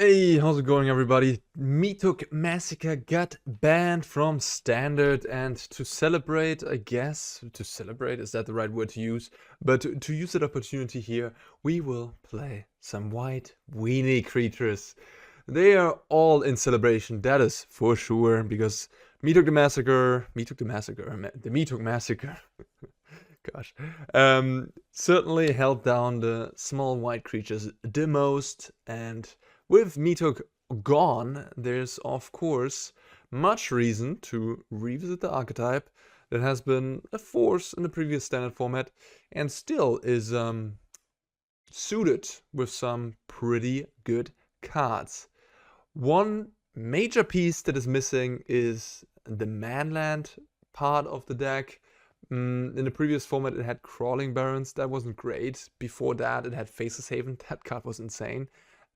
Hey, how's it going, everybody? Meathook Massacre got banned from Standard, and to celebrate, I guess, is that the right word to use? But to use that opportunity here, we will play some white weenie creatures. They are all in celebration, that is for sure, because the Meathook Massacre, gosh, certainly held down the small white creatures the most, and with Meathook gone, there's of course much reason to revisit the archetype that has been a force in the previous standard format and still is suited with some pretty good cards. One major piece that is missing is the manland part of the deck. In the previous format, it had Crawling Barons. That wasn't great. Before that, it had Faceless Haven. That card was insane.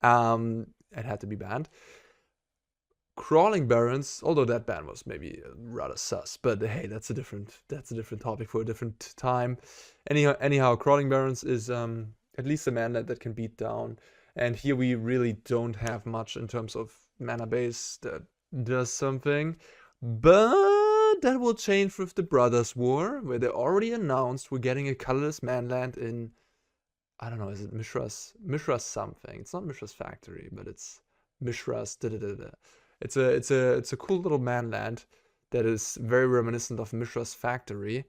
It had to be banned. Crawling Barons, although that ban was maybe rather sus, but hey, that's a different topic for a different time. Anyhow, Crawling Barons is at least a mana that can beat down, and here we really don't have much in terms of mana base that does something, but that will change with the Brothers War, where they already announced we're getting a colorless manland in, I don't know, is it Mishra's something? It's not Mishra's Factory, but it's Mishra's da da da da. It's a cool little manland that is very reminiscent of Mishra's Factory,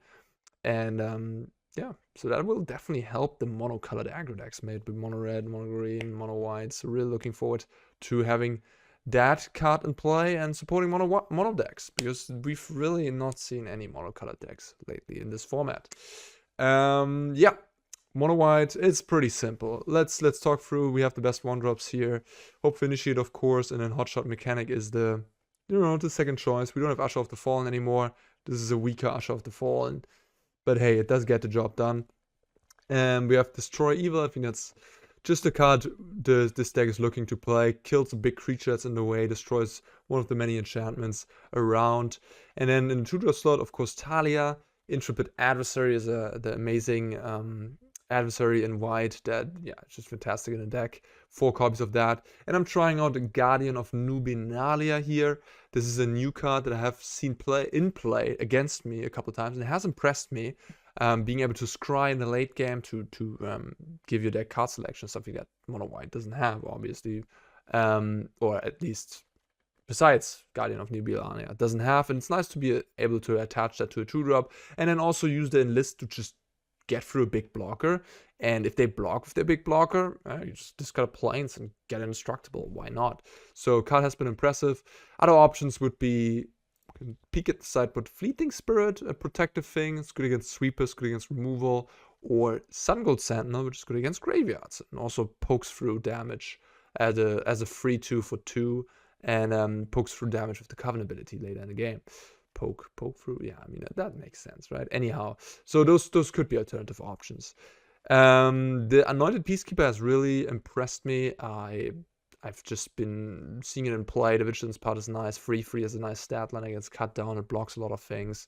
and yeah, so that will definitely help the mono-colored aggro decks made with mono red, mono green, mono white. So really looking forward to having that card in play and supporting mono decks, because we've really not seen any mono-colored decks lately in this format. Yeah. Mono white, it's pretty simple. Let's talk through. We have the best one drops here. Hope for Initiate, of course, and then Hotshot Mechanic is the second choice. We don't have Usher of the Fallen anymore. This is a weaker Usher of the Fallen, but hey, it does get the job done. And we have Destroy Evil. I think that's just a card this deck is looking to play. Kills a big creature that's in the way, destroys one of the many enchantments around. And then in the 2-drop slot, of course, Thalia. Intrepid Adversary is the amazing adversary in white that, yeah, it's just fantastic in the deck. 4 copies of that. And I'm trying out the Guardian of New Benalia here. This is a new card that I have seen play against me a couple times, and it has impressed me. Being able to scry in the late game to give your deck card selection, something that mono white doesn't have, obviously. Or at least besides Guardian of New Benalia, it doesn't have, and it's nice to be able to attach that to a 2-drop, and then also use the enlist to just get through a big blocker. And if they block with their big blocker, you just discard planes and get indestructible. Why not? So card has been impressive. Other options would be peek at the sideboard Fleeting Spirit, a protective thing. It's good against sweepers, good against removal, or Sungold Sentinel, which is good against graveyards, and also pokes through damage as a free 2 for 2, and pokes through damage with the Covenant ability later in the game. Poke through, yeah, I mean, that makes sense, right? Anyhow, so those could be alternative options. The Anointed Peacekeeper has really impressed me. I've just been seeing it in play. The Vigilance part is nice. Free is a nice stat line against cut down. It blocks a lot of things,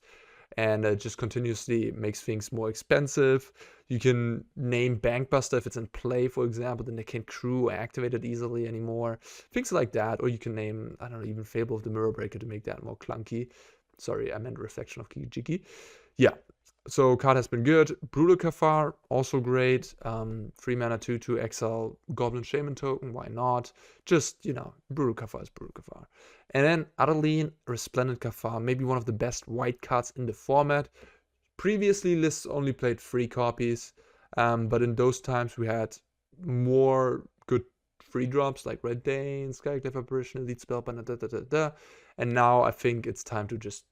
and it just continuously makes things more expensive. You can name Bankbuster if it's in play, for example, then they can't crew or activate it easily anymore. Things like that. Or you can name, I don't know, even Fable of the Mirror Breaker to make that more clunky. Sorry, I meant Reflection of Kijiki. Yeah, so card has been good. Brutal Cathar, also great. 3 mana, 2/2 exile Goblin Shaman token. Why not? Just, Brutal Cathar is Brutal Cathar. And then Adeline, Resplendent Cathar, maybe one of the best white cards in the format. Previously, lists only played 3 copies, but in those times we had more good free drops like Red Dane, Skyclave Apparition, Elite Spellbinder, and now I think it's time to just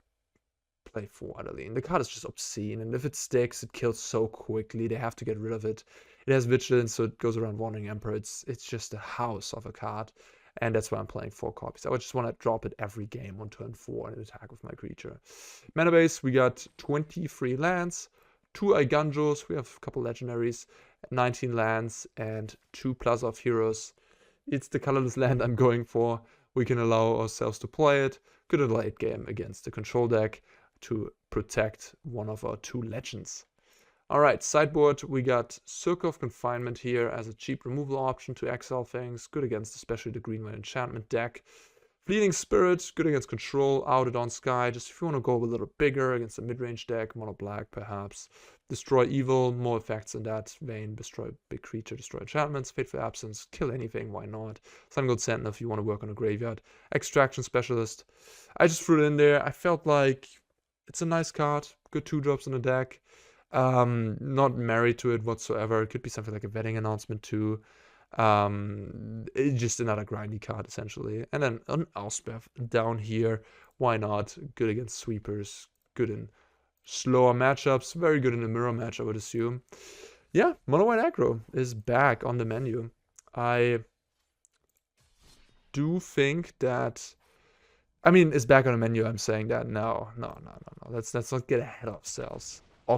play for Adeline. The card is just obscene, and if it sticks, it kills so quickly. They have to get rid of it. It has Vigilance, so it goes around Wandering Emperor. It's just a house of a card, and that's why I'm playing 4 copies. I would just want to drop it every game on turn 4 and attack with my creature. Mana base, we got 23 lands, 2 Eiganjos, we have a couple legendaries, 19 lands, and 2 Plaza of Heroes. It's the colorless land I'm going for. We can allow ourselves to play it. Good in the late game against the control deck to protect one of our 2 legends. Alright, sideboard, we got Circle of Confinement here as a cheap removal option to exile things. Good against especially the green-white enchantment deck. Fleeting Spirit, good against control, Out on Sky. Just if you want to go a little bigger against a mid-range deck, mono black perhaps. Destroy Evil, more effects in that vein. Destroy big creature, destroy enchantments. Fateful Absence, kill anything, why not? Sungold Sentinel if you want to work on a graveyard. Extraction Specialist. I just threw it in there. I felt like it's a nice card. Good 2-drops in the deck. Not married to it whatsoever. It could be something like a Wedding Announcement too. It's just another grindy card essentially. And then an Elspeth down here. Why not? Good against sweepers. Good in slower matchups. Very good in a mirror match, I would assume. Yeah, MonoWhite Aggro is back on the menu. I do think that... I mean, it's back on the menu, I'm saying that. No. Let's not get ahead of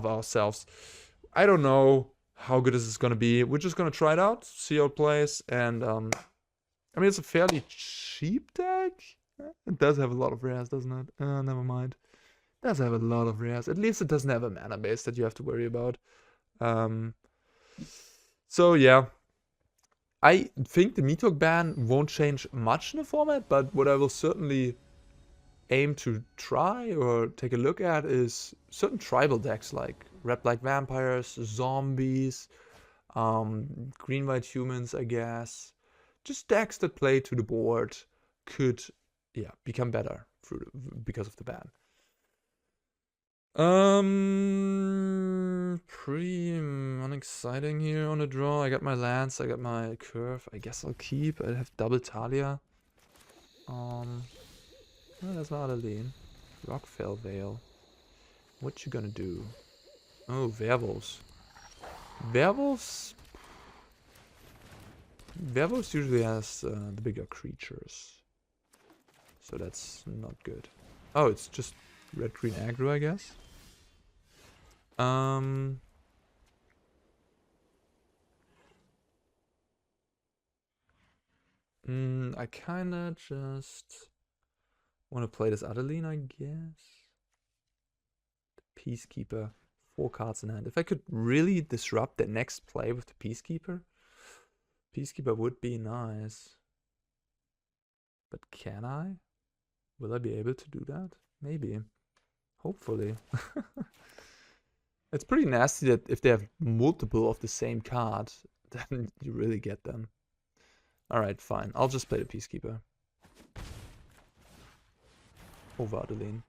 ourselves. I don't know how good this is going to be. We're just going to try it out, see how it plays, and I mean, it's a fairly cheap deck. It does have a lot of rares, doesn't it? Never mind. It does have a lot of rares. At least it doesn't have a mana base that you have to worry about. So yeah, I think the Meathook ban won't change much in the format, but what I will certainly aim to try or take a look at is certain tribal decks like Red-Black Vampires, Zombies, Green-White Humans, I guess. Just decks that play to the board could, yeah, become better because of the ban. Pretty unexciting here on the draw. I got my Lance, I got my Curve. I guess I'll keep. I have double Thalia. No, that's not Adeline. Rockfell Vale. What you gonna do? Oh, werewolves. Werewolves usually has the bigger creatures. So that's not good. Oh, it's just red-green aggro, I guess. I kinda just want to play this Adeline, I guess. The Peacekeeper. 4 cards in hand. If I could really disrupt the next play with the Peacekeeper, Peacekeeper would be nice. But can I? Will I be able to do that? Maybe. Hopefully. It's pretty nasty that if they have multiple of the same card, then you really get them. Alright, fine. I'll just play the Peacekeeper. Over Adeline.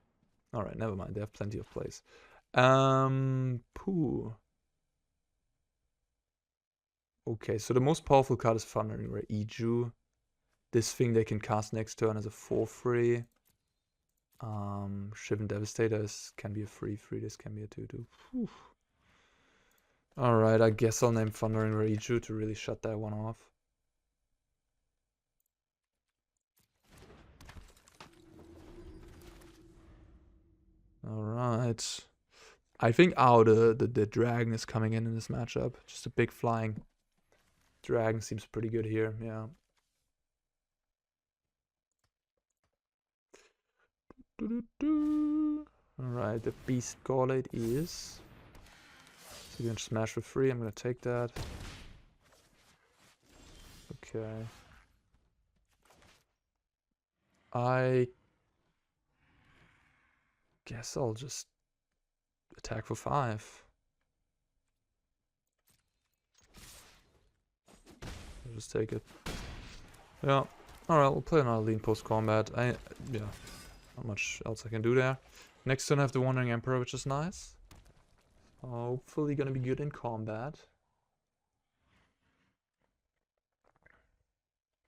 Alright, never mind. They have plenty of plays. Pooh. Okay, so the most powerful card is Thundering Ray Eiganjo. This thing they can cast next turn as a 4/3. Shivan Devastator can be a 3/3. This can be a 2/2. Alright, I guess I'll name Thundering Ray Eiganjo to really shut that one off. Alright. I think, the dragon is coming in this matchup. Just a big flying dragon seems pretty good here, yeah. Alright, the Beast Gauntlet is... So you're gonna smash for free, I'm gonna take that. Okay. I guess I'll just attack for 5. I'll just take it. Yeah. Alright, we'll play another lean post-combat. Yeah. Not much else I can do there. Next turn I have the Wandering Emperor, which is nice. Hopefully gonna be good in combat.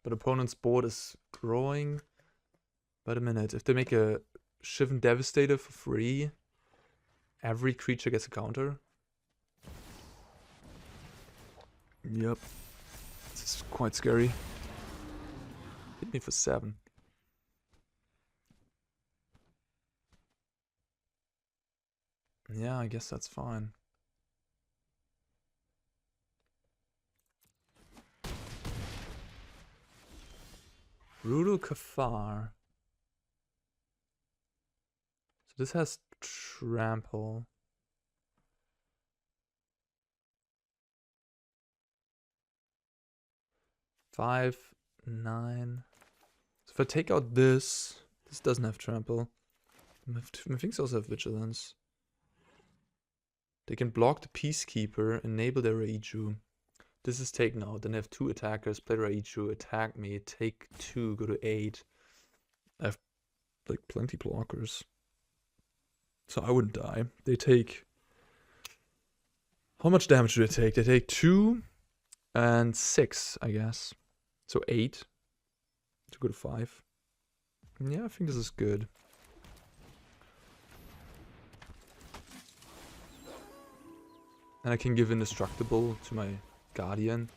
But opponent's board is growing. Wait a minute, if they make a Shivan Devastator for free, every creature gets a counter. Yep. This is quite scary. Hit me for 7. Yeah, I guess that's fine. Brutal Cathar. So this has trample. 5, 9. So if I take out this doesn't have trample. My things also have vigilance. They can block the Peacekeeper, enable their Eiganjo. This is taken out. Then I have 2 attackers, play their Eiganjo, attack me, take 2, go to 8. I have like plenty blockers. So I wouldn't die. They take... How much damage do they take? They take 2 and 6, I guess. So 8 to go to 5. Yeah, I think this is good. And I can give Indestructible to my Guardian.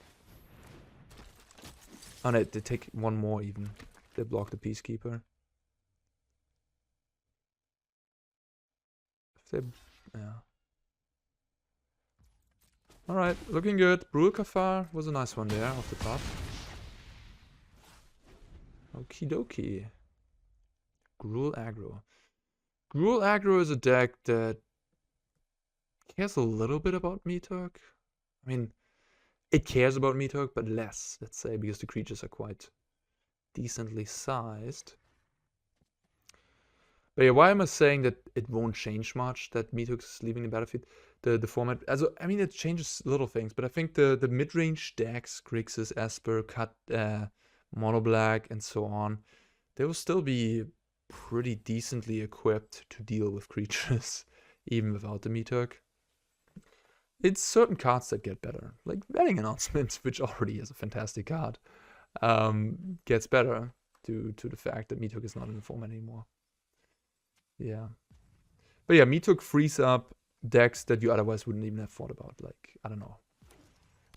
Oh no, they take 1 more even. They block the Peacekeeper. If they... yeah. Alright, looking good. Brutal Cathar was a nice one there off the top. Okie dokie. Gruul Aggro. Gruul Aggro is a deck that cares a little bit about Meathook. I mean, it cares about Meathook, but less, let's say, because the creatures are quite decently sized. But yeah, why am I saying that it won't change much, that Meathook's leaving the battlefield? The format, also, I mean, it changes little things, but I think the mid-range decks, Grixis, Esper, Cut, Mono Black, and so on, they will still be pretty decently equipped to deal with creatures, even without the Meathook. It's certain cards that get better, like Wedding Announcement, which already is a fantastic card, gets better due to the fact that Meathook is not in the format anymore. Yeah. But yeah, Meathook frees up decks that you otherwise wouldn't even have thought about, like, I don't know,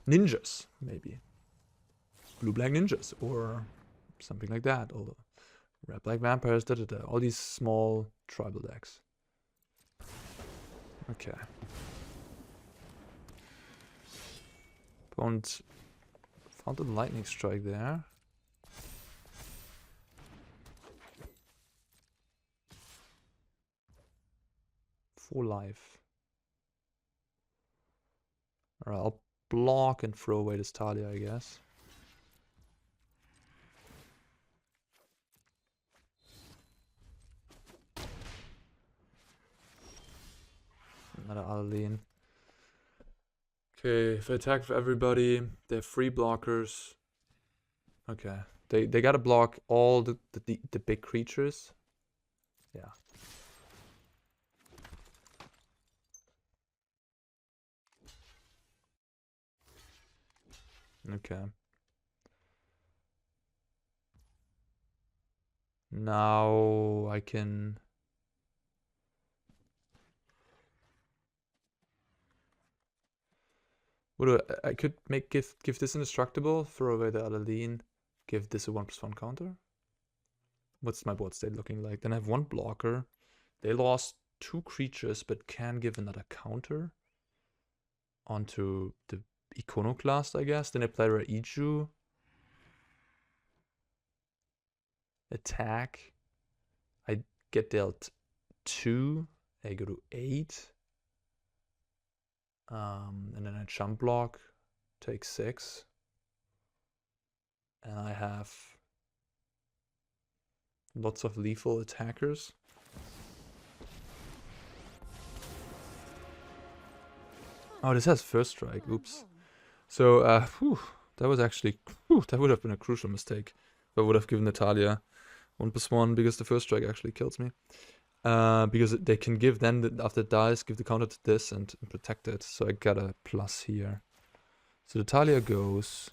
ninjas, maybe. Blue-black ninjas, or something like that, or red-black vampires, all these small tribal decks. Okay. Opponent found a lightning strike there. For life. Alright, I'll block and throw away this Thalia, I guess. Another Adeline. Okay, if I attack for everybody, they have 3 blockers. Okay, they gotta block all the big creatures. Yeah. Okay. Now I can... What do I could give this indestructible, throw away the Adeline, give this a 1/1 counter. What's my board state looking like? Then I have 1 blocker. They lost 2 creatures, but can give another counter onto the Iconoclast, I guess. Then I play a Eiganjo. Attack. I get dealt 2. I go to 8. And then I jump block, take 6. And I have lots of lethal attackers. Oh, this has first strike. Oops. So, that was actually... that would have been a crucial mistake. If I would have given Natalia 1/1, because the first strike actually kills me. Because they can give then, after it dies, give the counter to this and protect it. So I got a plus here. So the Thalia goes.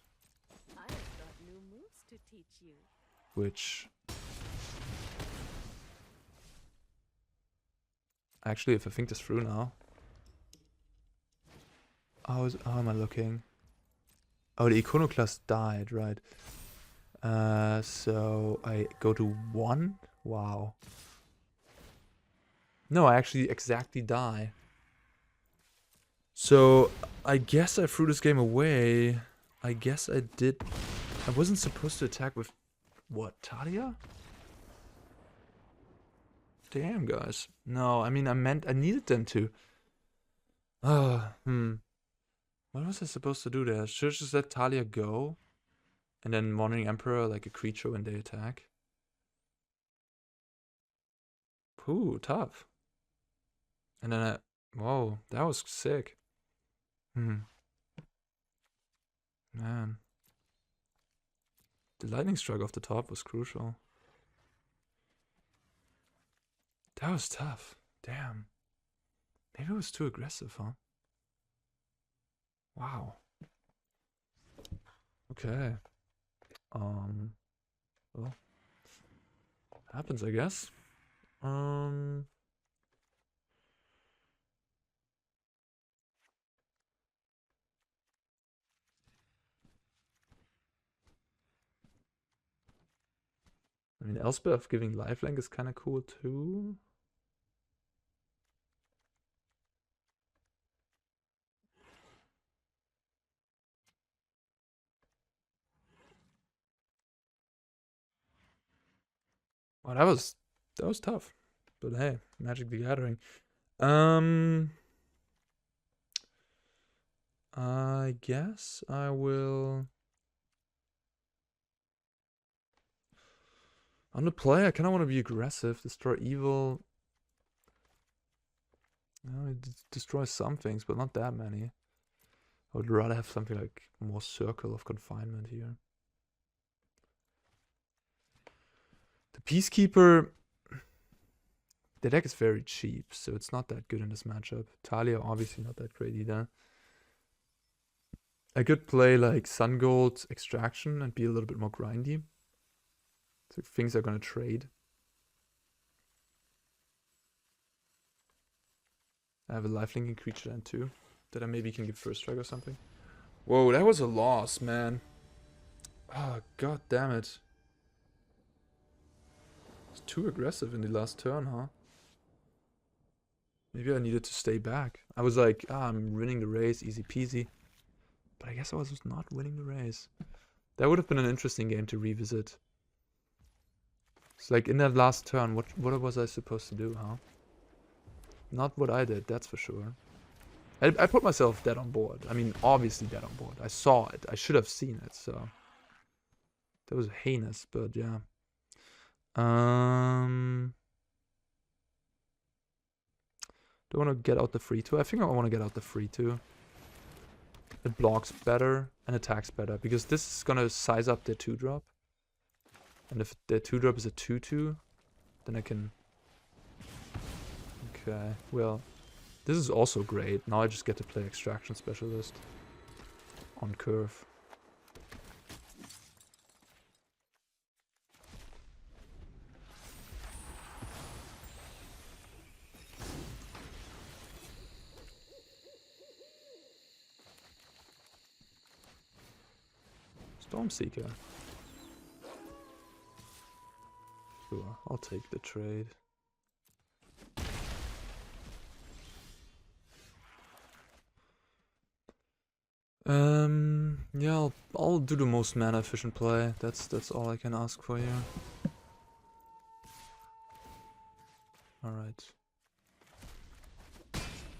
Which... Actually, if I think this through now... how am I looking? Oh, the Iconoclast died, right. So I go to 1? Wow. No, I actually exactly die. So I guess I threw this game away. I guess I did. I wasn't supposed to attack with... what, Thalia? Damn, guys. No, I mean, I needed them to. What was I supposed to do there? Should I just let Thalia go? And then Wandering Emperor like a creature when they attack. Ooh, tough. And then whoa, that was sick. Man. The lightning strike off the top was crucial. That was tough. Damn. Maybe it was too aggressive, huh? Wow. Okay. Well, happens, I guess. I mean, Elspeth giving lifelink is kind of cool too. Well, that was tough. But hey, Magic the Gathering. I guess I will. On the play, I kind of want to be aggressive, destroy evil. It destroys some things, but not that many. I would rather have something like more Circle of Confinement here. The Peacekeeper, the deck is very cheap, so it's not that good in this matchup. Thalia, obviously not that great either. I could play like Sungold Extraction and be a little bit more grindy. So things are gonna trade. I have a lifelinking creature then too, that I maybe can give first strike or something. Whoa, that was a loss, man. Oh, god damn it. It's too aggressive in the last turn, huh? Maybe I needed to stay back. I was like, I'm winning the race, easy peasy. But I guess I was just not winning the race. That would have been an interesting game to revisit. It's like in that last turn, what was I supposed to do, huh? Not what I did, that's for sure. I put myself dead on board. I mean, obviously dead on board. I saw it. I should have seen it, so... That was heinous, but yeah. Do I want to get out the free 2? I think I want to get out the free 2. It blocks better and attacks better, because this is going to size up their 2-drop. And if their 2-drop is a 2-2, then I can... Okay, well, this is also great. Now I just get to play Extraction Specialist on curve. Stormseeker. Sure, I'll take the trade. Yeah, I'll do the most mana efficient play. That's all I can ask for here. Alright.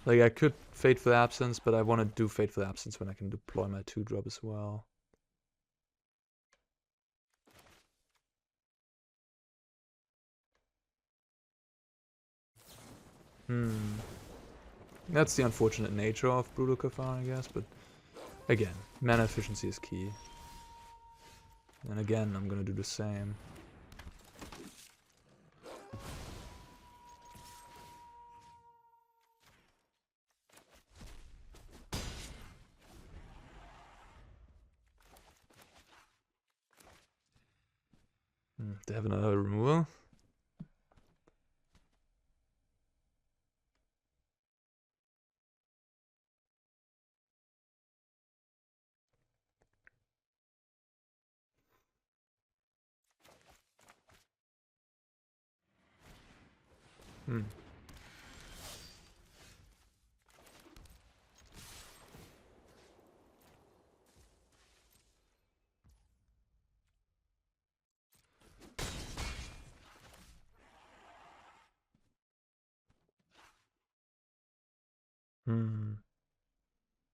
Like, I could Fateful Absence, but I want to do Fateful Absence when I can deploy my 2-drop as well. That's the unfortunate nature of Brutal Cathar, I guess, but again, mana efficiency is key. And again, I'm gonna do the same. They have another removal.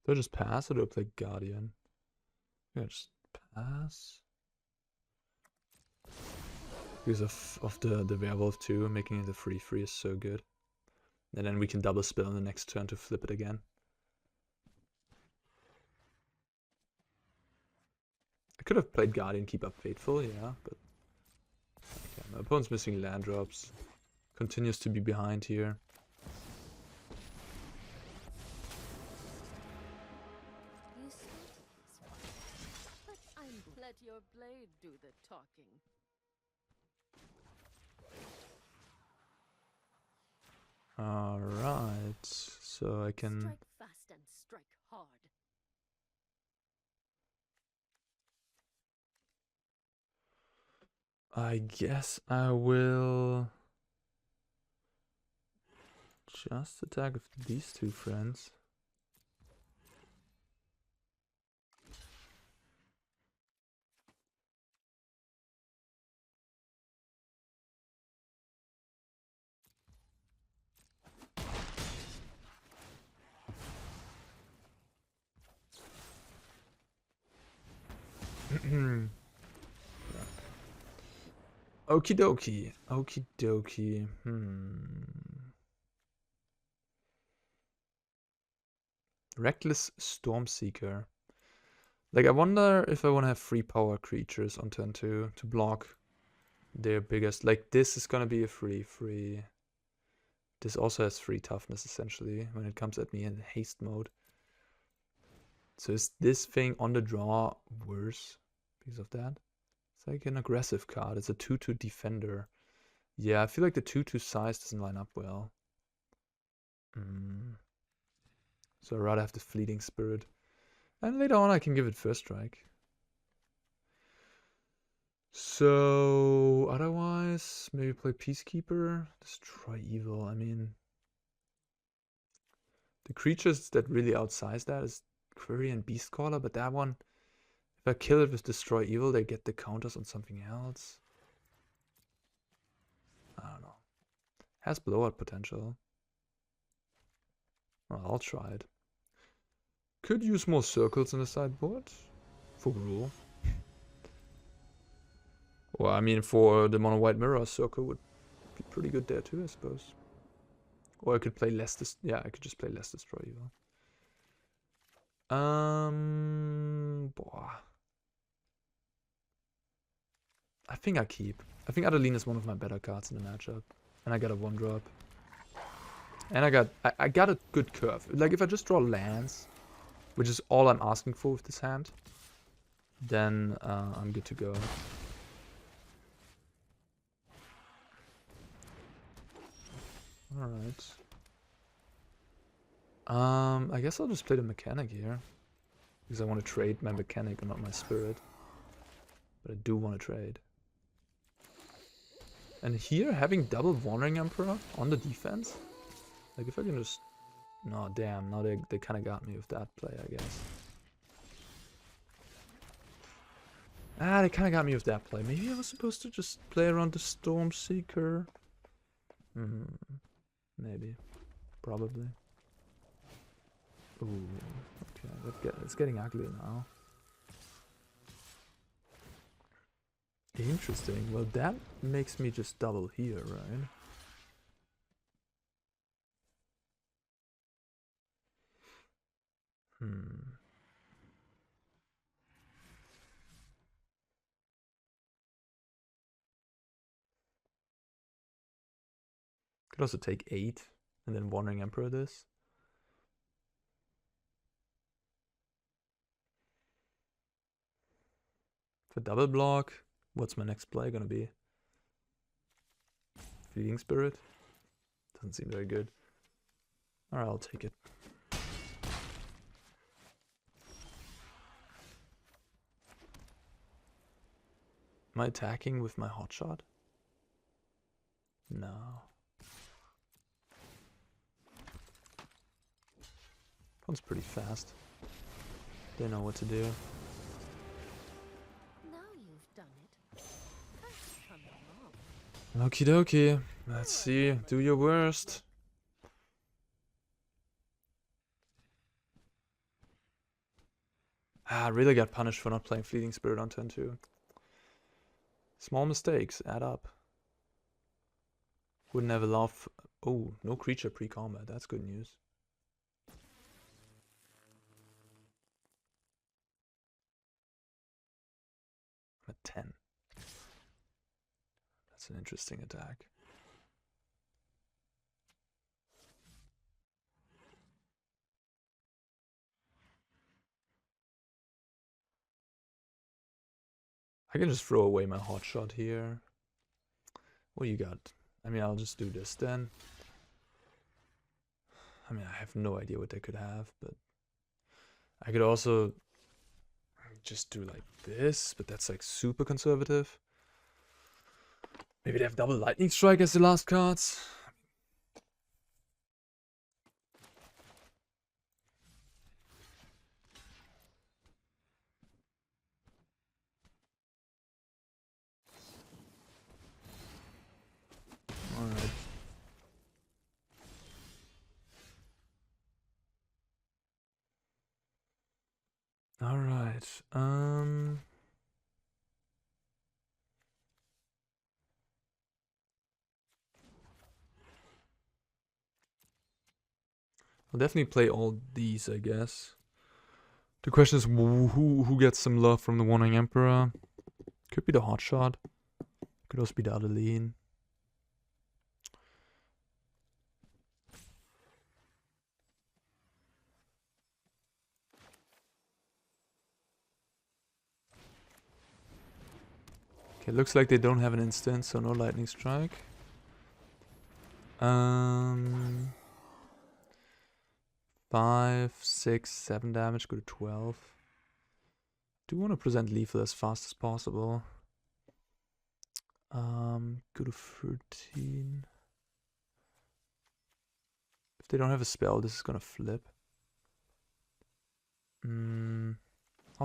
Do I just pass or do I play Guardian? Yeah, just pass. Because of the werewolf too, making it a 3/3 is so good. And then we can double spell on the next turn to flip it again. I could have played Guardian, keep up Fateful, yeah, but okay, my opponent's missing land drops. Continues to be behind here. You started this one, but I'm let your blade do the talking. Alright, so I can... Strike fast and strike hard. I guess I will just attack with these two friends. Okie dokie. Okie dokie. Reckless Stormseeker. Like, I wonder if I want to have 3 power creatures on turn 2 to block their biggest. Like, this is gonna be a 3/3. This also has 3 toughness, essentially, when it comes at me in haste mode. So is this thing on the draw worse because of that? It's like an aggressive card. It's a 2/2 defender. Yeah, I feel like the 2/2 size doesn't line up well. So I'd rather have the Fleeting Spirit. And later on I can give it first strike. So otherwise, maybe play Peacekeeper, destroy evil. I mean, the creatures that really outsize that is Query and Beastcaller, but that one, if I kill it with destroy evil, they get the counters on something else. I don't know. Has blowout potential. Well, I'll try it. Could use more circles in the sideboard for rule. Well, I mean, for the MonoWhite mirror, circle would be pretty good there too, I suppose. Or I could play less. Yeah, I could just play less destroy evil. Boah. I think I keep. I think Adeline is one of my better cards in the matchup, and I got a 1-drop. And I got a good curve. Like, if I just draw lands, which is all I'm asking for with this hand, then I'm good to go. Alright. I guess I'll just play the mechanic here. Because I want to trade my mechanic and not my spirit. But I do want to trade. And here, having double Wandering Emperor on the defense? Like, if I can just... No, damn. Now they kind of got me with that play, I guess. Ah, they kind of got me with that play. Maybe I was supposed to just play around the Stormseeker. Maybe. Probably. Ooh, okay. It's getting ugly now. Interesting. Well, that makes me just double here, right? Could also take 8 and then Wandering Emperor this. For double block, what's my next play gonna be? Fleeting Spirit? Doesn't seem very good. Alright, I'll take it. Am I attacking with my Hotshot? No. One's pretty fast. They know what to do. Now you've done it. That's come along. Okie dokie. Let's see. Do your worst. I really got punished for not playing Fleeting Spirit on turn 2. Small mistakes add up. Would never love. Oh, no creature pre-combat. That's good news. A 10. That's an interesting attack. I can just throw away my hotshot here. What do you got? I mean, I'll just do this then. I mean, I have no idea what they could have, but I could also just do like this, but that's like super conservative. Maybe they have double lightning strike as the last cards. Alright. Alright. I'll definitely play all these, I guess. The question is who gets some love from the Warning Emperor? Could be the Hotshot. Could also be the Adeline. Okay, looks like they don't have an instant, so no lightning strike. 5, 6, 7 damage, go to 12. Do want to present lethal as fast as possible. Go to 13. If they don't have a spell, this is gonna flip. I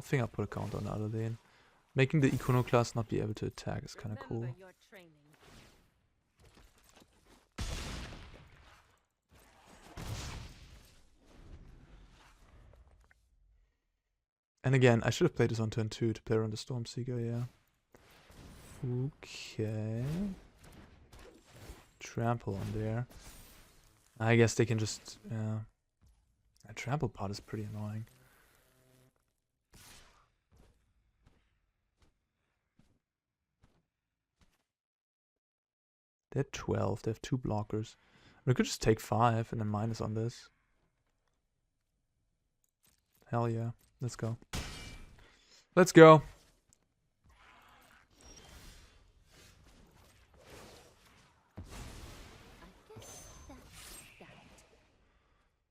think I'll put a counter on Adeline. Making the Iconoclast not be able to attack is kind of cool. And again, I should have played this on turn 2 to play around the Stormseeker, yeah. Okay. Trample on there. I guess they can just, yeah. A trample part is pretty annoying. They're 12, they have 2 blockers. We could just take 5 and then minus on this. Hell yeah. Let's go. Let's go.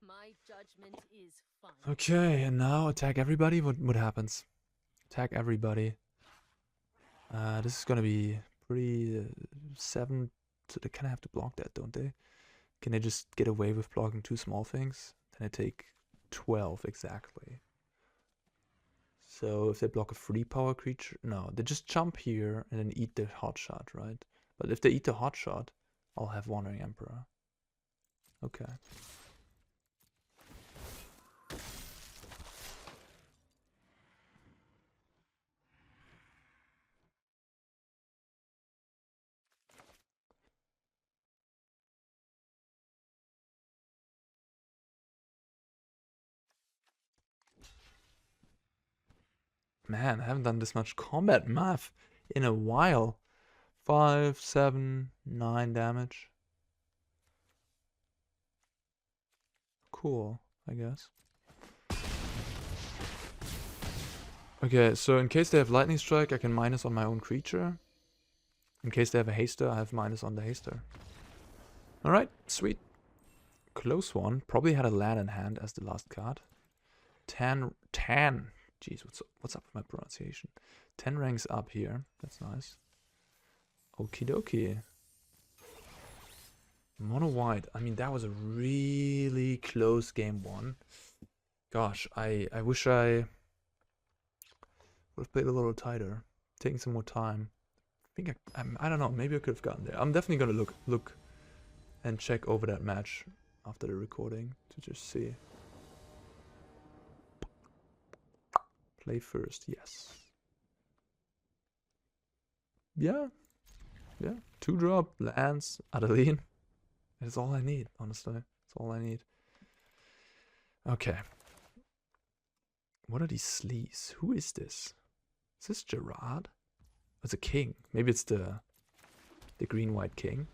My judgment is fine. Okay, and now attack everybody. What happens? Attack everybody. This is gonna be pretty 7. So they kind of have to block that, don't they? Can they just get away with blocking 2 small things? Then I take 12 exactly. So if they block a 3-power creature, no, they just jump here and then eat the hotshot, right? But if they eat the hotshot, I'll have Wandering Emperor. Okay. Man, I haven't done this much combat math in a while. 5, 7, 9 damage. Cool, I guess. Okay, so in case they have Lightning Strike, I can minus on my own creature. In case they have a Haster, I have minus on the Haster. Alright, sweet. Close one. Probably had a land in hand as the last card. 10. Jeez, what's up with my pronunciation? 10 ranks up here. That's nice. Okie dokie. MonoWhite. I mean, that was a really close game 1. Gosh, I wish I would have played a little tighter. Taking some more time. I don't know. Maybe I could have gotten there. I'm definitely gonna look and check over that match after the recording to just see. Play first, yes. yeah. 2-drop, lands, Adeline. That's all I need, honestly. That's all I need. Okay. What are these sleeves? Who is this? Is this Gerard? It's a king. Maybe it's the green-white king.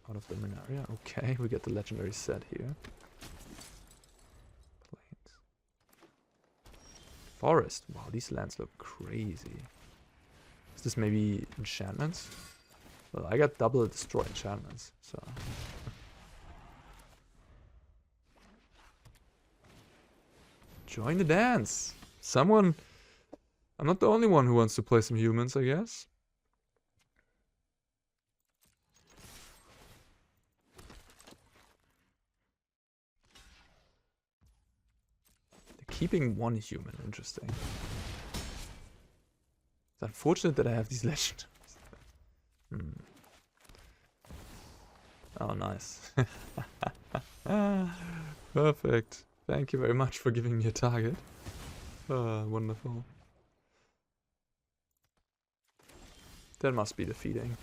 Out of the Dominaria. Okay, we get the legendary set here. Plains. Forest. Wow, these lands look crazy. Is this maybe enchantments? Well, I got double destroy enchantments, so. Join the dance. Someone. I'm not the only one who wants to play some humans, I guess. They're keeping one human. Interesting. It's unfortunate that I have these legendaries. Oh, nice. Perfect. Thank you very much for giving me a target. Wonderful. That must be defeating.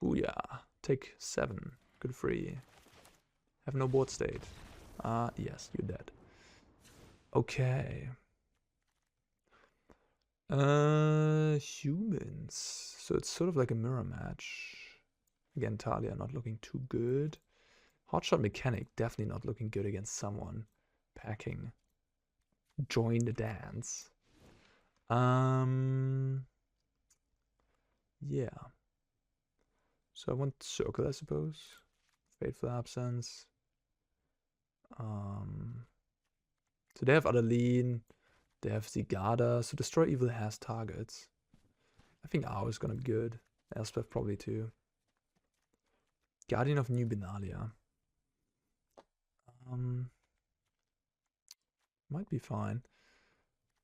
Booyah. Take 7. Good free. Have no board state. Yes, you're dead. Okay. Humans. So it's sort of like a mirror match. Again, Thalia not looking too good. Hotshot Mechanic definitely not looking good against someone packing. Join the dance. Yeah. So I want Circle, I suppose. Fateful Absence. So they have Adeline. They have Zigada. So Destroy Evil has targets. I think Aggro is gonna be good. Elspeth probably too. Guardian of New Benalia. Might be fine.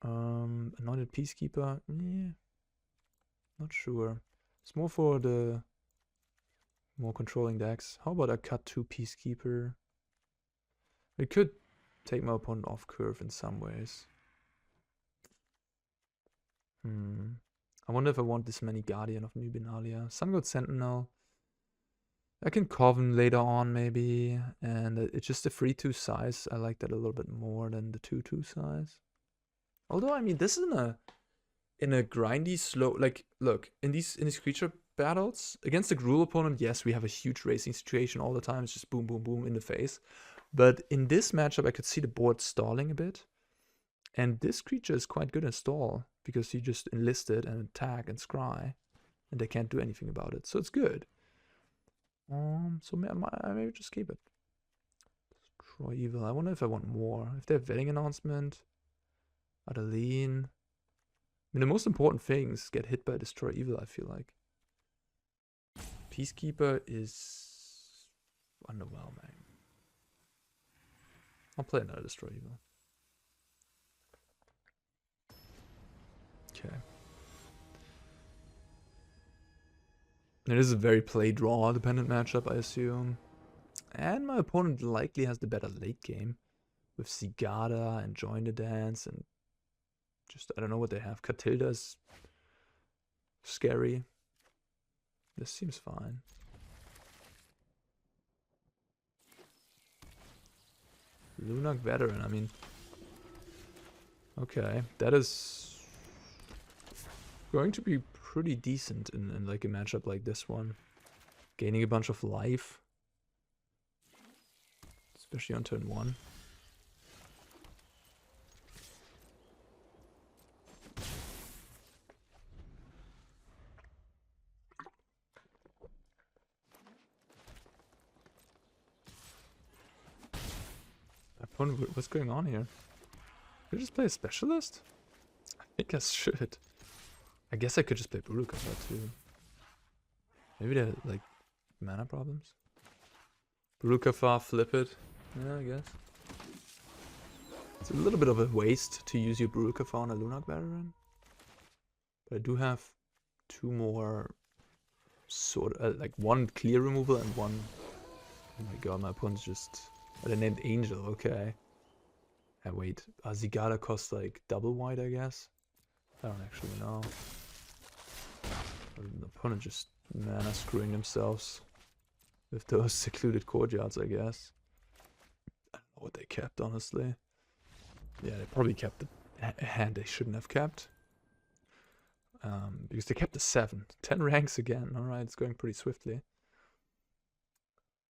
Anointed Peacekeeper. Yeah. Not sure. It's more for the more controlling decks. How about I cut 2 Peacekeeper? It could take my opponent off curve in some ways. I wonder if I want this many Guardian of New Benalia. Sungold Sentinel. I can Coven later on maybe. And it's just a 3/2 size. I like that a little bit more than the 2/2 size. Although, I mean, this is in a grindy, slow, like, look, in these creature battles, against a Gruul opponent, yes, we have a huge racing situation all the time. It's just boom, boom, boom in the face. But in this matchup, I could see the board stalling a bit. And this creature is quite good at stall, because you just enlist it and attack and scry, and they can't do anything about it. So it's good. So I maybe just keep it. Destroy Evil. I wonder if I want more. If they have Wedding Announcement, Adeline. I mean, the most important things get hit by Destroy Evil, I feel like. Peacekeeper is underwhelming. I'll play another Destroy Evil. Okay. It is a very play-draw dependent matchup, I assume. And my opponent likely has the better late game. With Zigada and Join the Dance and just, I don't know what they have. Catilda's scary. This seems fine. Lunak Veteran, I mean... Okay, that is going to be pretty decent in like a matchup like this one. Gaining a bunch of life. Especially on turn 1. What's going on here? Could I just play a specialist? I think I should. I guess I could just play Brutal Cathar too. Maybe they have like mana problems. Brutal Cathar, flip it. Yeah, I guess. It's a little bit of a waste to use your Brutal Cathar on a Lunak Veteran. But I do have 2 more sort of like 1 clear removal and 1 Oh my god, my opponent's just... Oh, they named Angel, okay. And wait, Zigala costs like double white, I guess? I don't actually know. The opponent just mana screwing themselves with those secluded courtyards, I guess. I don't know what they kept, honestly. Yeah, they probably kept the hand they shouldn't have kept. Because they kept the 7. 10 ranks again. Alright, it's going pretty swiftly.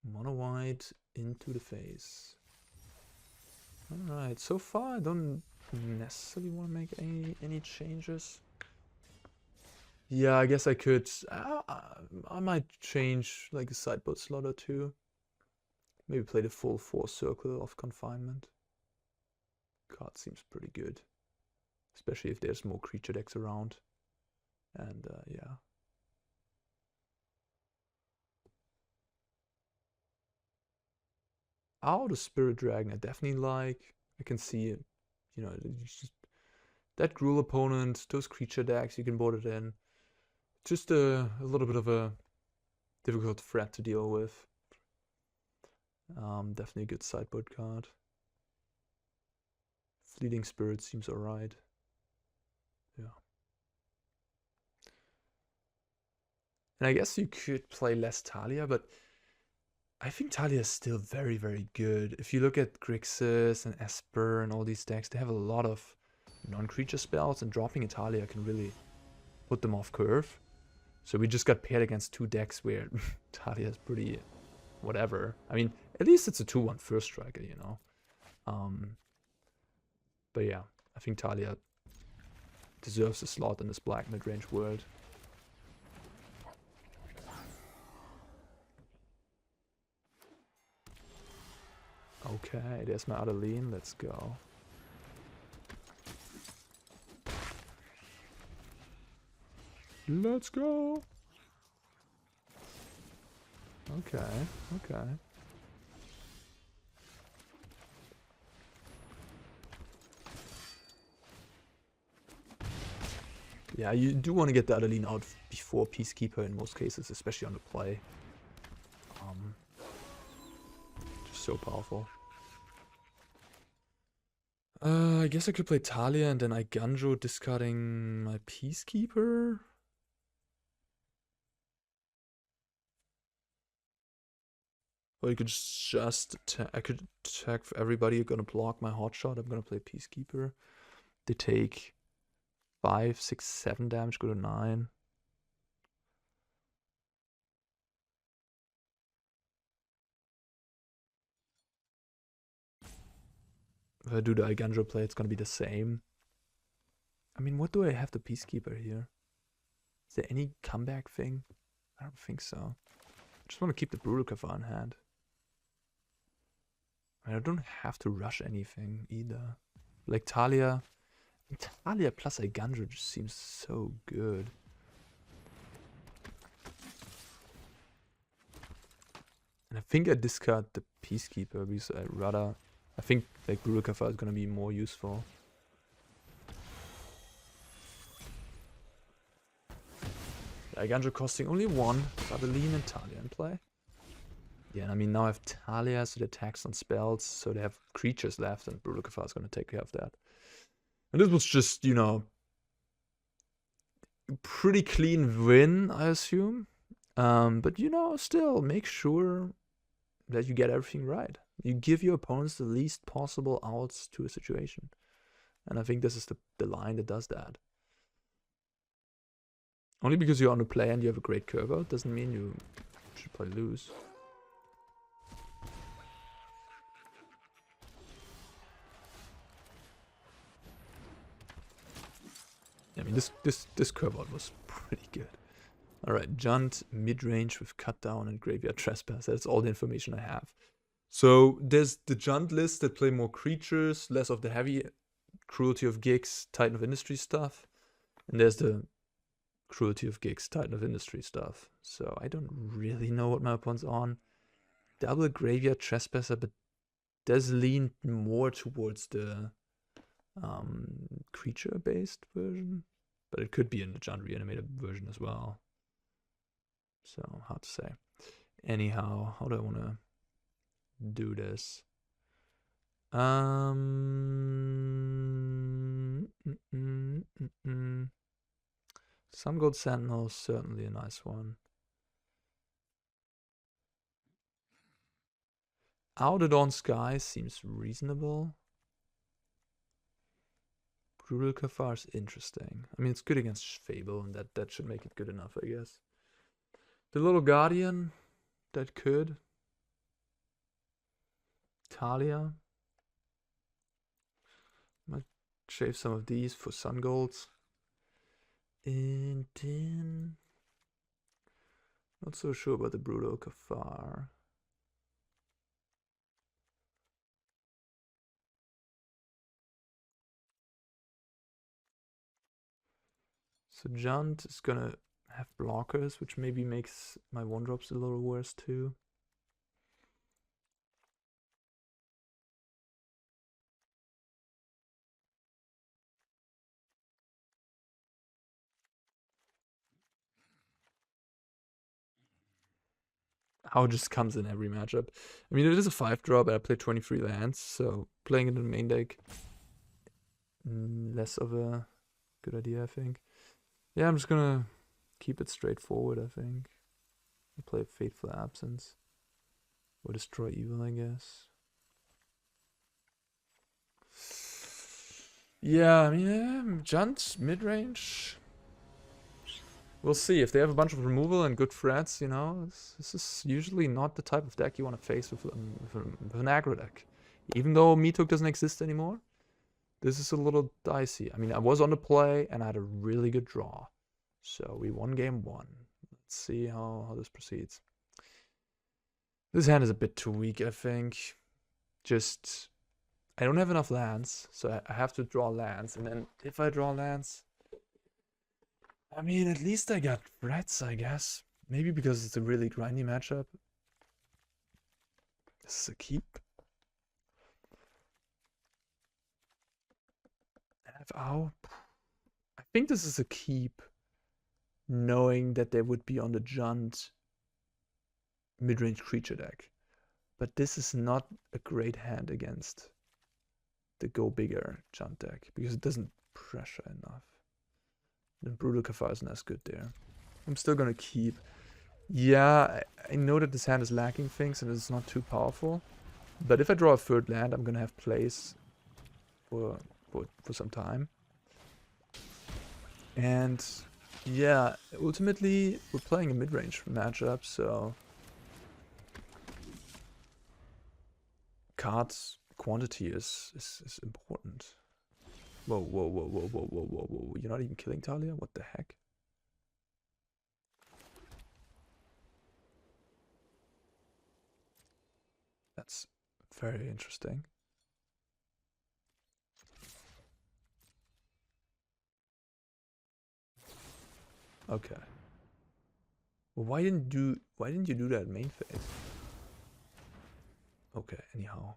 MonoWhite into the face. Alright, so far I don't necessarily want to make any changes. Yeah, I guess I could. I might change like a sideboard slot or 2. Maybe play the full 4 Circle of Confinement. Card seems pretty good. Especially if there's more creature decks around. And yeah. Oh, the Spirit Dragon I definitely like. I can see it. You know, just that Gruul opponent, those creature decks, you can board it in. Just a little bit of a difficult threat to deal with. Definitely a good sideboard card. Fleeting Spirit seems alright. Yeah. And I guess you could play less Thalia, but I think Thalia is still very, very good. If you look at Grixis and Esper and all these decks, they have a lot of non-creature spells, and dropping a Thalia can really put them off curve. So we just got paired against 2 decks where Thalia is pretty whatever. I mean, at least it's a 2/1 first striker, you know. But yeah, I think Thalia deserves a slot in this black mid-range world. Okay, there's my Adeline. Let's go. Let's go. Okay, okay. Yeah, you do want to get the Adeline out before Peacekeeper in most cases, especially on the play. Just so powerful. I guess I could play Thalia and then Eiganjo discarding my Peacekeeper. Or you could just I could attack for everybody. You're gonna block my hotshot. I'm gonna play Peacekeeper. They take 5, 6, 7 damage, go to 9. If I do the Eiganjo play, it's gonna be the same. I mean, what do I have the Peacekeeper here? Is there any comeback thing? I don't think so. I just want to keep the Brutal Cathar in hand. I mean, I don't have to rush anything either. Like Thalia. Thalia plus Eiganjo just seems so good. And I think I discard the Peacekeeper because I think like Brutal Cathar is gonna be more useful. Eiganjo costing only 1, Adeline and Thalia in play. Yeah, I mean now I have Thalia, so they attacks on spells, so they have creatures left, and Brutal Cathar is gonna take care of that. And this was just, you know, pretty clean win, I assume. But you know, still make sure that you get everything right. You give your opponents the least possible outs to a situation. And I think this is the line that does that. Only because you're on the play and you have a great curve out doesn't mean you should play loose. I mean, this curve out was pretty good. Alright, Junt, mid-range with cut down and graveyard trespass. That's all the information I have. So there's the Junt list that play more creatures, less of the heavy Cruelty of Gigs, Titan of Industry stuff. And there's the Cruelty of Gigs, Titan of Industry stuff. So I don't really know what my opponent's on. Double Graveyard Trespasser, but does lean more towards the creature-based version. But it could be in the Junt reanimated version as well. So, hard to say. Anyhow, how do I want to do this. Sungold Sentinel is certainly a nice one. Out of Dawn Sky seems reasonable. Brutal Cathar is interesting. I mean, it's good against Fable, and that should make it good enough, I guess. The little Guardian, that could. Thalia. Might shave some of these for Sungolds. And then... not so sure about the Brutal Cathar. So Junt is gonna have blockers, which maybe makes my 1-drops a little worse too. How it just comes in every matchup. I mean, it is a 5-drop, and I play 23 lands, so playing it in the main deck, less of a good idea, I think. Yeah, I'm just gonna keep it straightforward, I think. I'll play Fateful Absence. Or Destroy Evil, I guess. Yeah, I mean, Junt, mid-range. We'll see. If they have a bunch of removal and good threats, you know, this is usually not the type of deck you want to face with an aggro deck. Even though Meathook doesn't exist anymore, this is a little dicey. I mean, I was on the play and I had a really good draw. So we won game 1. Let's see how this proceeds. This hand is a bit too weak, I think. Just, I don't have enough lands, so I have to draw lands. And then if I draw lands, I mean, at least I got threats, I guess. Maybe because it's a really grindy matchup. This is a keep. FO. I think this is a keep, knowing that they would be on the Junt mid-range creature deck. But this is not a great hand against the go bigger Junt deck, because it doesn't pressure enough. The Brutal Cathar isn't as good there. I'm still gonna keep. Yeah, I know that this hand is lacking things and it's not too powerful. But if I draw a 3rd land, I'm gonna have plays for some time. And yeah, ultimately we're playing a mid-range matchup, so cards quantity is important. Whoa, whoa, whoa, whoa, whoa, whoa, whoa, whoa. You're not even killing Thalia? What the heck? That's very interesting. Okay. Well, why didn't you do that main phase? Okay, anyhow.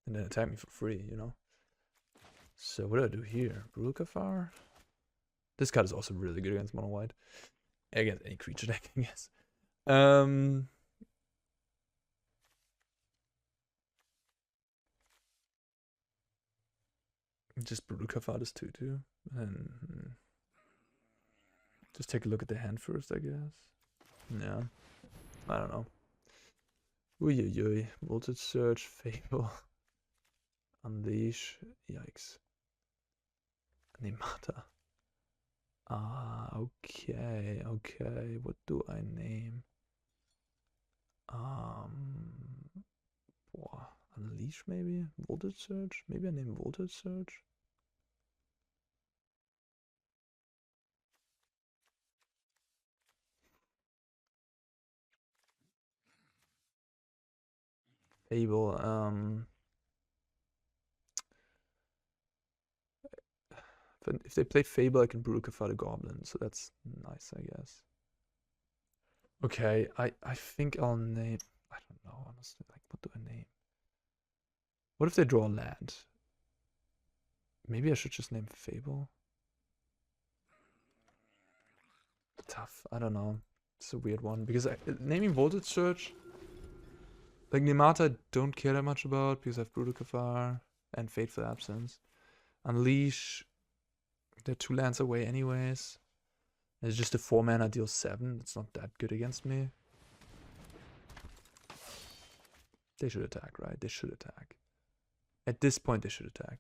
And then attack me for free, you know? So what do I do here? Brutal Cathar? This card is also really good against MonoWhite. Against any creature deck, I guess. Just Brutal Cathar this too. And just take a look at the hand first, I guess. Yeah. I don't know. Uy. Voltage Surge, Fable. Unleash. Yikes. Nemata. Ah, okay. What do I name? Unleash maybe? Voltage Surge? Maybe I name Voltage Surge? Fable, if they play Fable, I can Brutal Cathar the Goblin, so that's nice, I guess. Okay, I think I'll name... I don't know, honestly. Like, what do I name? What if they draw land? Maybe I should just name Fable? Tough, I don't know. It's a weird one because naming Voltage Surge, like Nemata, I don't care that much about because I have Brutal Cathar and Fateful Absence. Unleash, they're 2 lands away anyways. It's just a 4 mana deals 7. It's not that good against me. They should attack, right? They should attack. At this point, they should attack.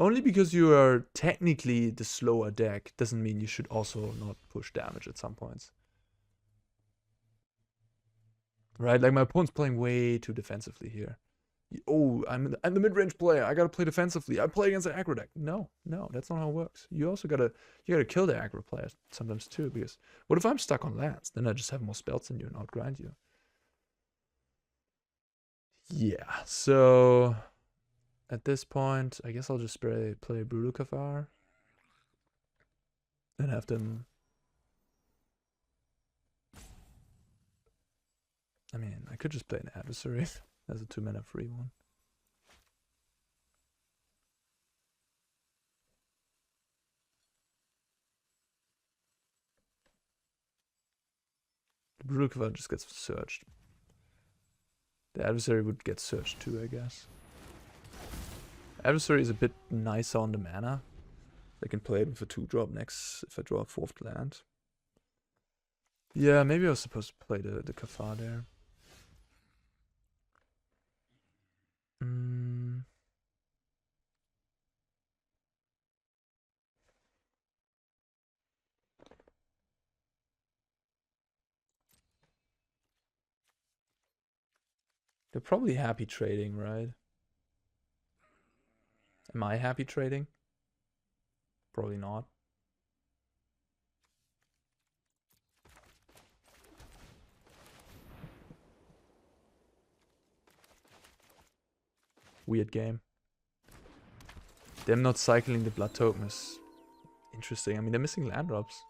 Only because you are technically the slower deck doesn't mean you should also not push damage at some points. Right? Like my opponent's playing way too defensively here. Oh, I'm the mid-range player. I gotta play defensively. I play against an aggro deck. No, that's not how it works. You also gotta kill the aggro player sometimes too. Because what if I'm stuck on lands? Then I just have more spells than you and outgrind you. Yeah. So at this point, I guess I'll just play Brutal Cathar and have them. I mean, I could just play an Adversary as a 2 mana free one. The Brutal Cathar just gets searched. The Adversary would get searched too, I guess. Adversary is a bit nicer on the mana. I can play it with a 2-drop next if I draw a 4th land. Yeah, maybe I was supposed to play the Cathar there. They're probably happy trading, right? Am I happy trading? Probably not. Weird game. Them not cycling the blood token is interesting. I mean, they're missing land drops.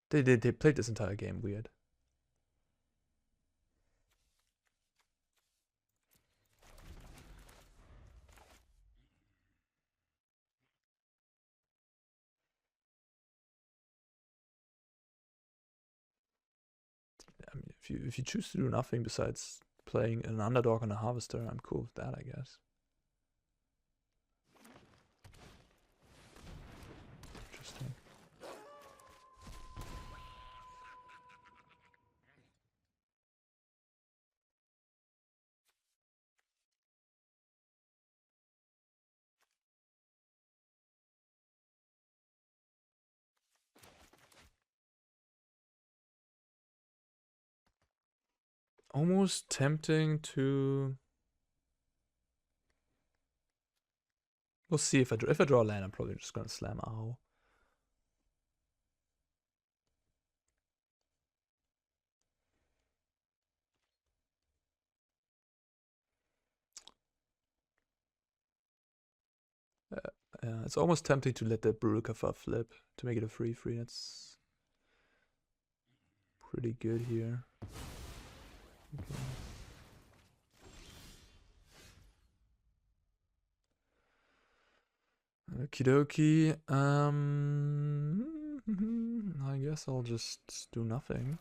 They played this entire game weird. I mean, if you choose to do nothing besides playing an underdog and a harvester, I'm cool with that, I guess. Interesting. Almost tempting to. We'll see if I draw a land. I'm probably just gonna slam Ow. It's almost tempting to let the Brutal Cathar flip to make it a 3/3. That's pretty good here. Okay. Okie dokie. I guess I'll just do nothing.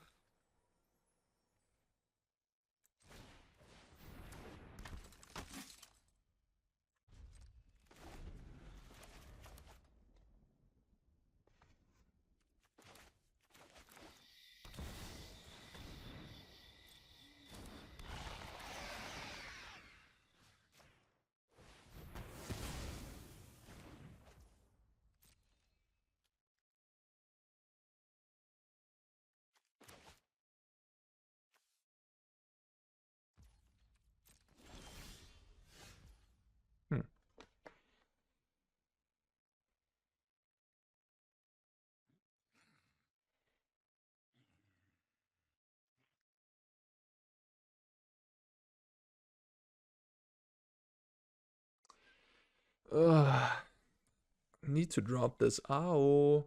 Need to drop this. Ow.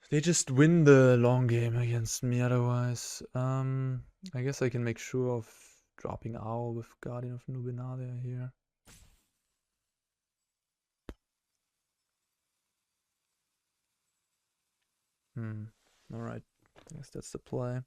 They just win the long game against me otherwise. I guess I can make sure of dropping Ow with Guardian of New Benalia here. Alright. I guess that's the play.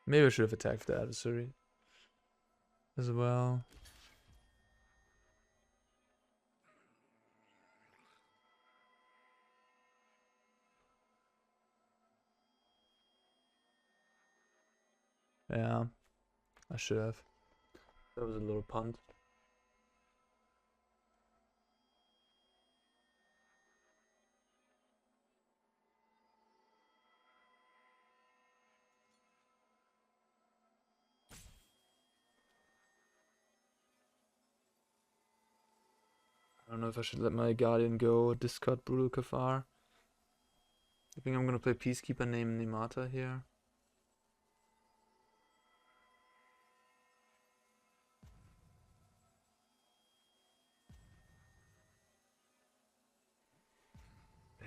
Maybe I should have attacked the adversary as well. Yeah, I should have. That was a little punt. I don't know if I should let my Guardian go or discard Brutal Cathar. I think I'm gonna play Peacekeeper named Nemata here.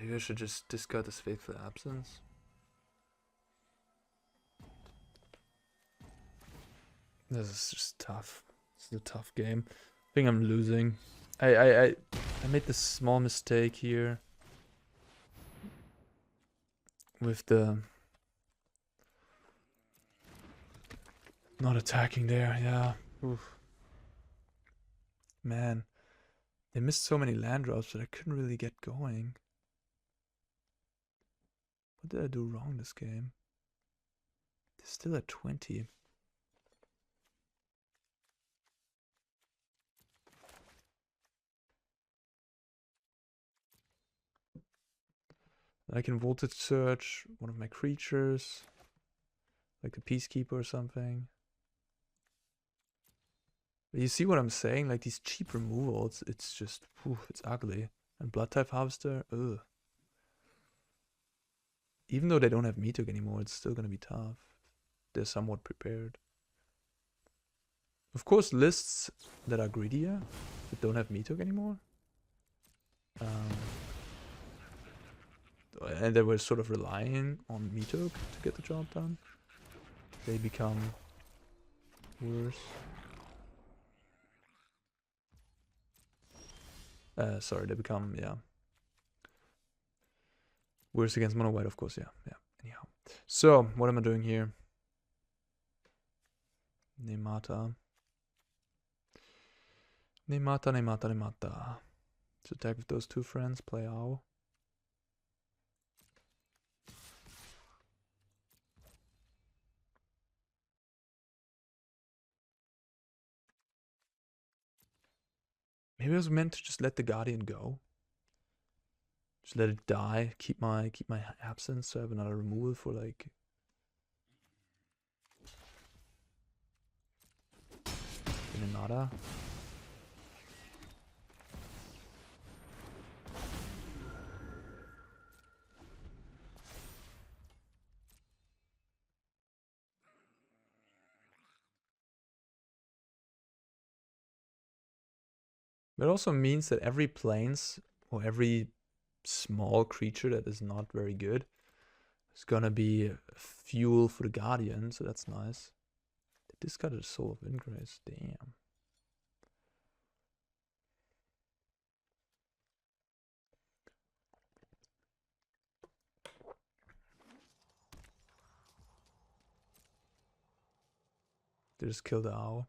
Maybe I should just discard this Fateful Absence. This is just tough. This is a tough game. I think I'm losing. I made this small mistake here with the not attacking there. Yeah. Oof. Man, they missed so many land drops that I couldn't really get going. What did I do wrong this game? They're still at 20. I can voltage search one of my creatures, like the Peacekeeper or something. But you see what I'm saying? Like these cheap removals, it's just, it's ugly. And Blood Type Harvester, ugh. Even though they don't have Meathook anymore, it's still gonna be tough. They're somewhat prepared. Of course, lists that are greedier, that don't have Meathook anymore, and they were sort of relying on Meathook to get the job done, they become worse. Sorry, they become, yeah, worse against MonoWhite, of course, yeah. Anyhow, so what am I doing here? Nemata. To attack with those two friends, play Owl. Maybe I was meant to just let the Guardian go. Just let it die. Keep my absence so I have another removal for like Nemata. But it also means that every plains or every small creature that is not very good is gonna be fuel for the Guardian, so that's nice. They discarded a Soul of Ingrace, damn. They just killed the owl.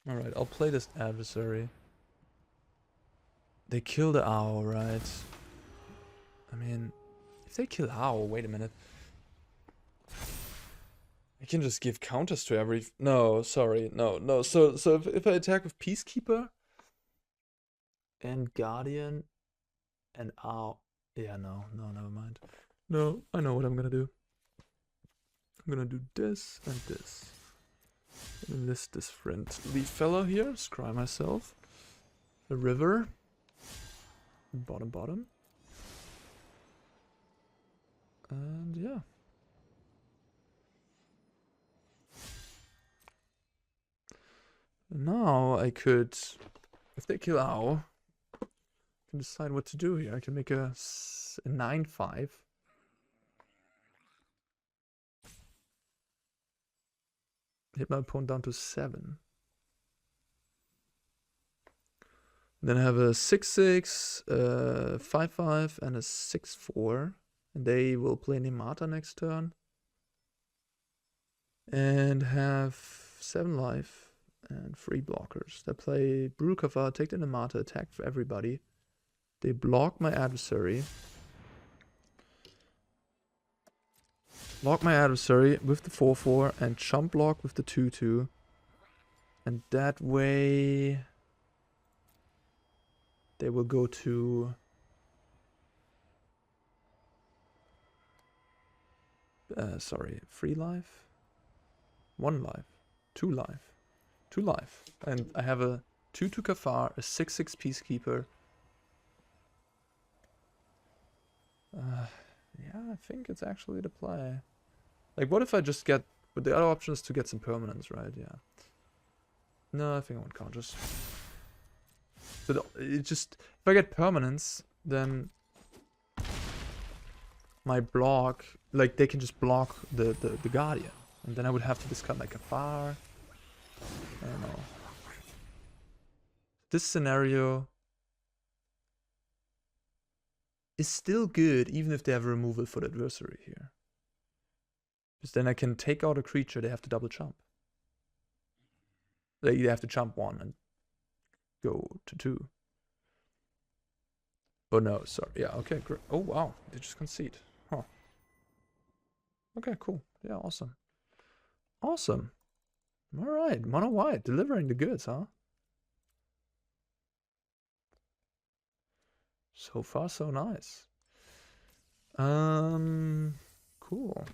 Alright, I'll play this adversary. They kill the owl, right? I mean, if they kill how? Wait a minute. I can just give counters to every... No, sorry. No. So if I attack with Peacekeeper and Guardian and Ow... Yeah, no, never mind. No, I know what I'm gonna do. I'm gonna do this and this. Enlist this friendly fellow here. Scry myself. The river. Bottom. And yeah. Now I could, if they kill Ow, I can decide what to do here. I can make a 9/5. Hit my opponent down to 7. Then I have a 6/6, 5/5, and a 6/4. And they will play Nemata next turn. And have 7 life and 3 blockers. They play Brutal Cathar, take the Nemata, attack for everybody. They block my adversary. Block my adversary with the 4/4 and chump block with the 2/2. And that way they will go to sorry, 3 life, 1 life, 2 life, 2 life. And I have a 2/2 Cathar, a 6/6 Peacekeeper. Yeah, I think it's actually the play. Like, what if I just get... But the other option is to get some permanents, right? Yeah. No, I think I want counters. So it just... If I get permanents, then... my block... Like, they can just block the Guardian. And then I would have to discard my Cathar. I don't know. This scenario... is still good, even if they have removal for the adversary here. Because then I can take out a creature, they have to double jump. They have to jump 1 and go to 2. Oh no, sorry. Yeah, okay, great. Oh wow, they just concede. Huh. Okay, cool. Yeah, awesome. Awesome. Alright, MonoWhite, delivering the goods, huh? So far, so nice. Cool.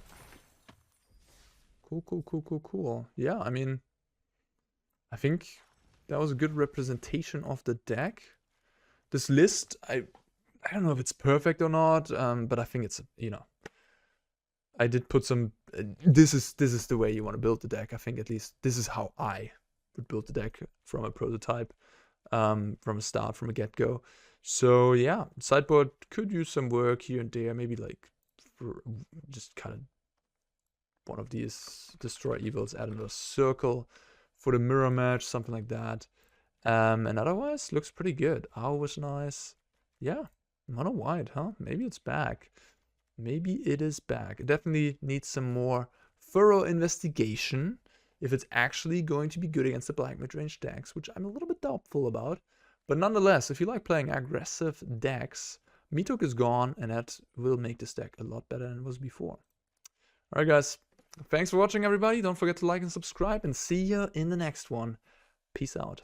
Cool. Yeah, I mean, I think that was a good representation of the deck. This list, I don't know if it's perfect or not, but I think it's, you know, I did put some. This is the way you want to build the deck. I think at least this is how I would build the deck from a prototype, from a start, from a get-go. So yeah, sideboard could use some work here and there. Maybe like just kind of one of these destroy evils, add another circle for the mirror match, something like that. And otherwise looks pretty good. Owl was nice. Yeah, MonoWhite, huh? Maybe it's back. Maybe it is back. It definitely needs some more thorough investigation if it's actually going to be good against the black mid-range decks, which I'm a little bit doubtful about. But nonetheless, if you like playing aggressive decks, Mitok is gone, and that will make this deck a lot better than it was before. Alright guys, thanks for watching everybody. Don't forget to like and subscribe, and see ya in the next one. Peace out.